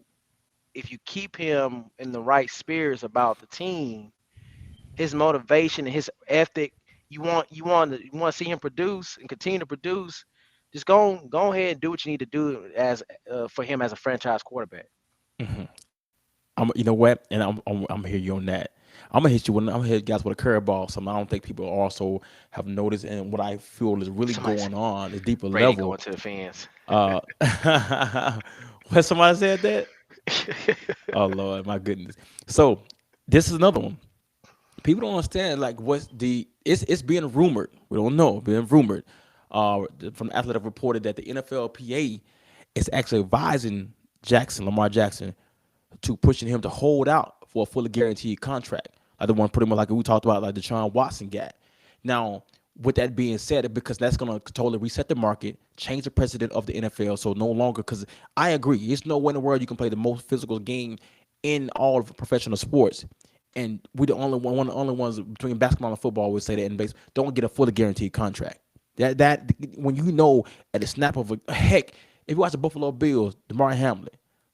if you keep him in the right spirits about the team, his motivation and his ethic, you want to see him produce and continue to produce. Just go ahead and do what you need to do as for him as a franchise quarterback.
Hmm. You know what? And I'm hear you on that. I'm gonna hit guys with a curveball. Something I don't think people also have noticed, and what I feel is really
Somebody
going
said
on is deeper
Brady
level.
going to the fans.
Uh, when somebody said that, oh Lord, my goodness. So this is another one. People don't understand like what's the it's being rumored. We don't know, being rumored. From the Athletic reported that the NFLPA is actually advising Lamar Jackson, to pushing him to hold out for a fully guaranteed contract, like the one pretty much like we talked about, like Deshaun Watson got. Now, with that being said, because that's going to totally reset the market, change the precedent of the NFL, so no longer, because I agree, there's no way in the world you can play the most physical game in all of professional sports, and we the only one of the only ones between basketball and football would say that in base don't get a fully guaranteed contract. That when at the snap of a heck, if you watch the Buffalo Bills, DeMar Hamlin,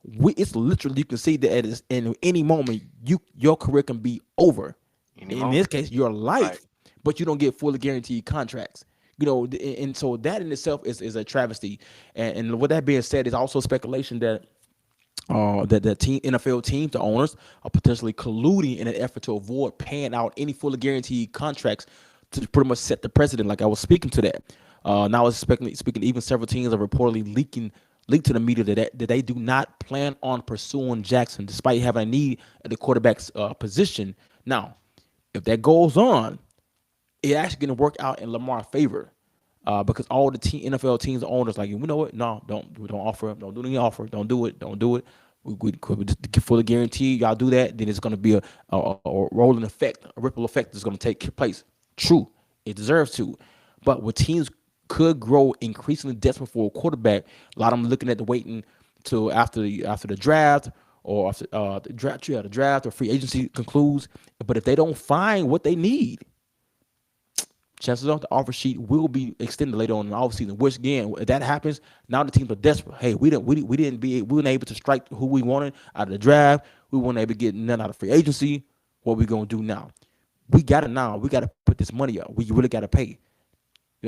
It's literally you can see that in any moment your career can be over.
Any
In this
moment.
case, your
Right.
life, but you don't get fully guaranteed contracts. And so that in itself is a travesty. And with that being said, it's also speculation that that team NFL teams, the owners, are potentially colluding in an effort to avoid paying out any fully guaranteed contracts to pretty much set the precedent. Like I was speaking to that. Now I was speaking even several teams are reportedly leaked to the media that they do not plan on pursuing Jackson despite having a need at the quarterback's position. Now, if that goes on, it actually going to work out in Lamar's favor. Because all the NFL teams, the owners, like, you know what? No, don't offer him. Don't do any offer. Don't do it. Don't do it. We just fully guarantee y'all do that. Then it's going to be a rolling effect, a ripple effect that's going to take place. True, it deserves to. But when teams could grow increasingly desperate for a quarterback, a lot of them looking at the waiting till after the draft or after the draft or free agency concludes. But if they don't find what they need, chances are the offer sheet will be extended later on in the offseason. Which again, if that happens, now the teams are desperate. Hey, we weren't able to strike who we wanted out of the draft. We weren't able to get none out of free agency. What we gonna do now? We got to now. We got to put this money up. We really got to pay.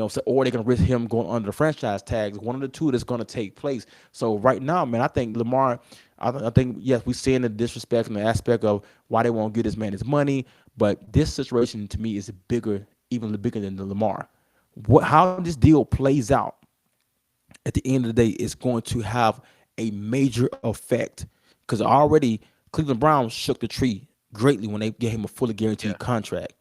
So, or they're gonna risk him going under the franchise tags. One of the two that's gonna take place. So right now, man, I think Lamar. I think yes, we're seeing the disrespect from the aspect of why they won't give this man his money. But this situation to me is bigger, even bigger than the Lamar. How this deal plays out at the end of the day is going to have a major effect because already Cleveland Browns shook the tree greatly when they gave him a fully
Yeah.
guaranteed contract.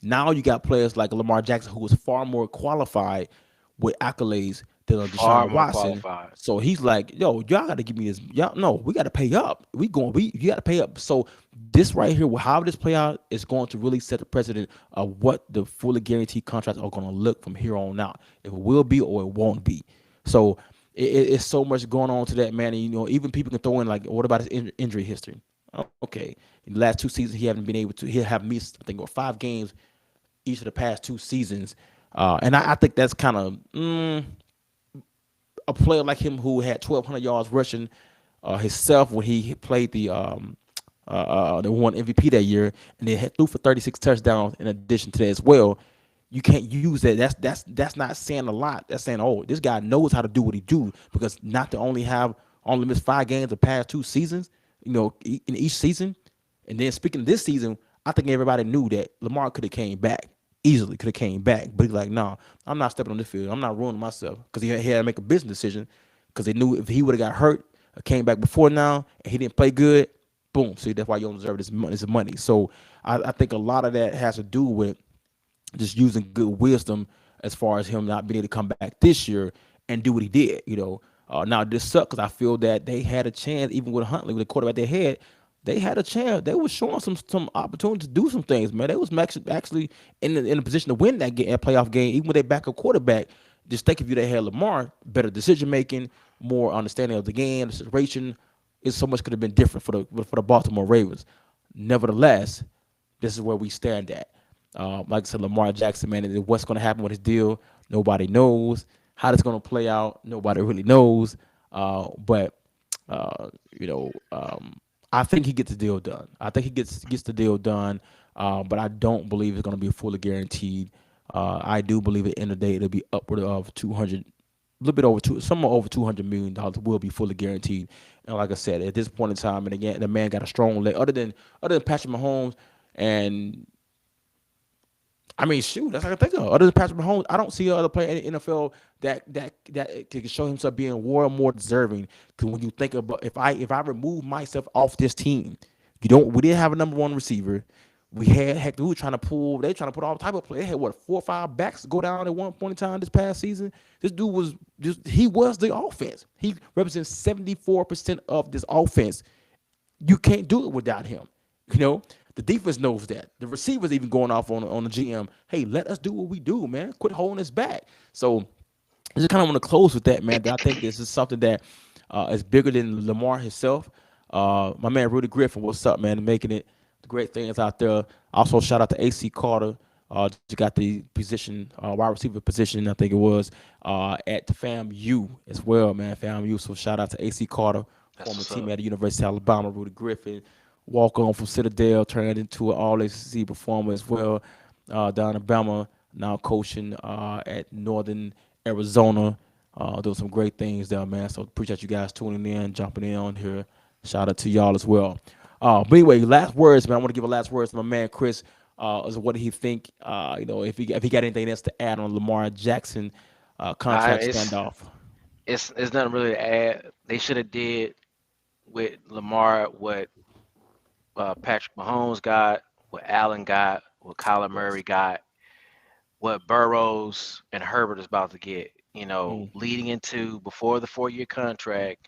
Now you got players like Lamar Jackson, who is far more qualified with accolades than
Far
Deshaun
more
Watson.
qualified.
So he's like, yo, y'all got to give me this. Y'all, no, we got to pay up. You got to pay up. So this right here, how this play out is going to really set the precedent of what the fully guaranteed contracts are going to look from here on out. If it will be or it won't be. So it's so much going on to that, man. And, even people can throw in like, what about his injury history? Okay, in the last 2 seasons, he haven't been able to. He'll have missed, I think, 5 games each of the past 2 seasons. And I think that's kind of a player like him who had 1,200 yards rushing himself when he played the one MVP that year, and then threw for 36 touchdowns in addition to that as well. You can't use that. That's not saying a lot. That's saying, oh, this guy knows how to do what he do, because not to only miss 5 games the past 2 seasons, in each season. And then speaking of this season, I think everybody knew that Lamar could have came back easily, but he's like, no, I'm not stepping on this field. I'm not ruining myself, because he had to make a business decision, because they knew if he would have got hurt or came back before now and he didn't play good, boom. See, that's why you don't deserve this money. So I think a lot of that has to do with just using good wisdom as far as him not being able to come back this year and do what he did. Now this sucks because I feel that they had a chance, even with Huntley, with the quarterback they had. They had a chance. They were showing some opportunity to do some things, man. They was actually in a position to win that playoff game, even with their backup quarterback. Just think if you they had Lamar, better decision making, more understanding of the game, the situation, it so much could have been different for the Baltimore Ravens. Nevertheless, this is where we stand at. Like I said, Lamar Jackson, man, and what's going to happen with his deal, nobody knows. How it's going to play out, nobody really knows. But I think he gets the deal done. I think he gets the deal done. But I don't believe it's going to be fully guaranteed. I do believe at the end of the day it'll be upward of 200, a little bit over somewhere over $200 million will be fully guaranteed. And like I said, at this point in time, and again, the man got a strong leg. Other than Patrick Mahomes, and I mean, shoot, that's what I can think of. Other than Patrick Mahomes, I don't see other player in the NFL that can show himself being more deserving. Because when you think about, if I remove myself off this team, we didn't have a number one receiver. We were trying to put all type of play. They had 4 or 5 backs go down at one point in time this past season. This dude was he was the offense. He represents 74% of this offense. You can't do it without him. The defense knows that. The receivers even going off on the GM. Hey, let us do what we do, man. Quit holding us back. So I just kind of want to close with that, man. I think this is something that is bigger than Lamar himself. My man Rudy Griffin, what's up, man? Making it the great things out there. Also, shout out to AC Carter. Just got the position, wide receiver position, I think it was, at FAMU as well, man. FAMU. So shout out to AC Carter.
That's
former
what's up.
teammate at the University of Alabama, Rudy Griffin, walk on from Citadel, turned into an all ACC performer as well down in Bama, now coaching at Northern Arizona. Doing some great things there, man. So appreciate you guys tuning in, jumping in on here. Shout out to y'all as well. But anyway, last words, man. I want to give a last words to my man Chris. As what he think, if he got anything else to add on Lamar Jackson
I,
contract
it's
standoff.
it's nothing really to add. They should have did with Lamar what Patrick Mahomes got, what Allen got, what Kyler
Yes.
Murray got, what Burrows and Herbert is about to get.
Mm,
Leading into before the 4-year contract,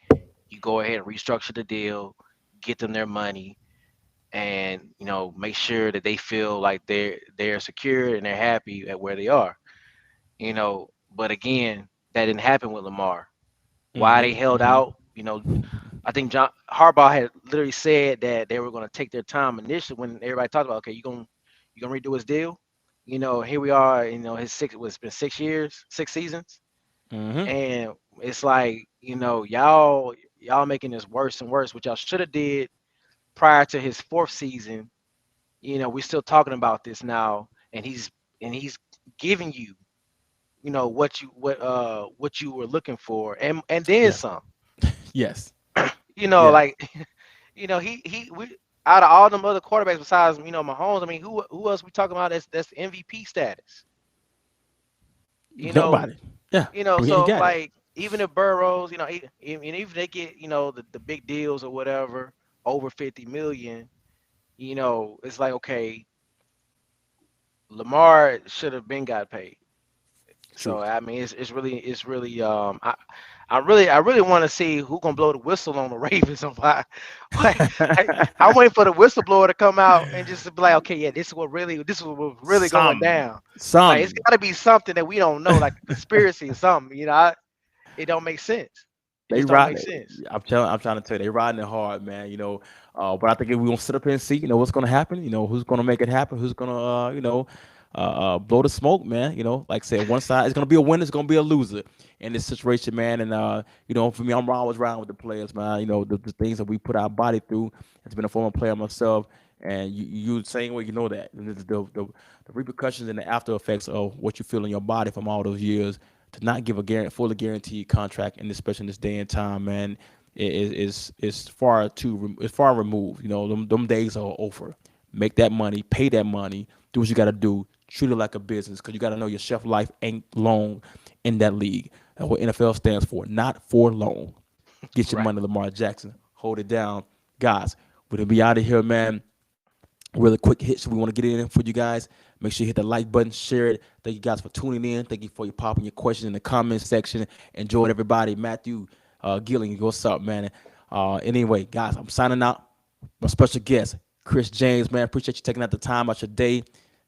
you go ahead and restructure the deal, get them their money, and make sure that they feel like they're secure and they're happy at where they are. But again, that didn't happen with Lamar. Why they held out? I think John Harbaugh had literally said that they were going to take their time initially when everybody talked about, okay, you gonna redo his deal. Here we are. It's been 6 years, 6 seasons,
mm-hmm.
and it's like y'all making this worse and worse. What y'all should have did prior to his 4th season. We're still talking about this now, and he's giving you what you were looking for, and then
Yeah.
some.
Yes. Yeah.
Like we out of all them other quarterbacks besides Mahomes. I mean, who else we talking about that's MVP status? You know,
Nobody. Yeah. We ain't
so
got it.
like even if Burrows, even if they get the big deals or whatever over 50 million, it's like okay, Lamar should have been got paid. So
Truth.
I mean, it's really I really want to see who gonna blow the whistle on the Ravens. I'm waiting for the whistleblower to come out and just be like, okay, yeah, this is what really going
Some.
down. Like it's
Some.
got to be something that we don't know, like a conspiracy or something. It don't make sense. It
They
just don't make
riding
sense.
it. I'm trying to tell you, they riding it hard, man. But I think if we gonna sit up here and see, what's gonna happen. Who's gonna make it happen. Who's gonna, blow the smoke, man. Like I said, one side is gonna be a winner, it's gonna be a loser in this situation, man. And for me, I'm always riding with the players, man. The things that we put our body through. As been a former player myself, and you the same way, that. And the repercussions and the after effects of what you feel in your body from all those years to not give a fully guaranteed contract, and especially in this day and time, man, is far removed. Them days are over. Make that money, pay that money, do what you got to do, treat it like a business, because you got to know your shelf life ain't long in that league. That's what NFL stands for, not for long. Get your
Right.
money, Lamar Jackson. Hold it down, guys. We're gonna be out of here, man. Really quick hits we want to get in for you guys. Make sure you hit the like button, share it. Thank you guys for tuning in. Thank you for your popping your questions in the comment section. Enjoyed everybody. Matthew Gilling, what's up, man? Anyway, guys, I'm signing out. My special guest, Chris James, man. Appreciate you taking out the time out your day.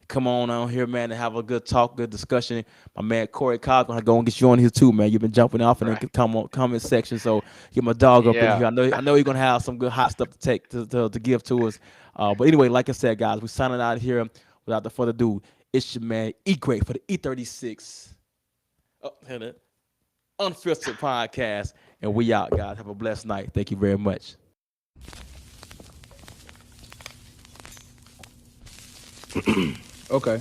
Come on here, man, and have a good talk, good discussion. My man Corey Cobb gonna go and get you on here too, man. You've been jumping off in
Right.
the comment section, so get my dog up in
Yeah.
here. I know you're gonna have some good hot stuff to take to give to us. But anyway, like I said, guys, we're signing out here. Without the further ado, it's your man E Great for the E36 Unfiltered Podcast, and we out, guys. Have a blessed night. Thank you very much.
Okay.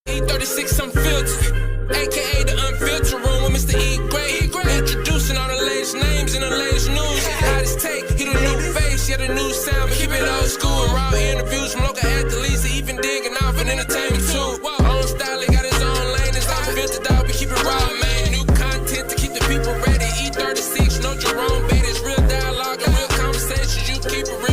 E36 Unfiltered, aka the Unfiltered Room with Mr. E Gray. Introducing all the latest names and the latest news. Hottest take, he the new face, yeah, the new sound. But keep it old school, raw interviews from local athletes, even digging off and entertainment too. Own style, he got his own lane, it's unfiltered out, we keep it raw, man. New content to keep the people ready. E36, no Jerome Bettis, real dialogue and real conversations, you keep it real.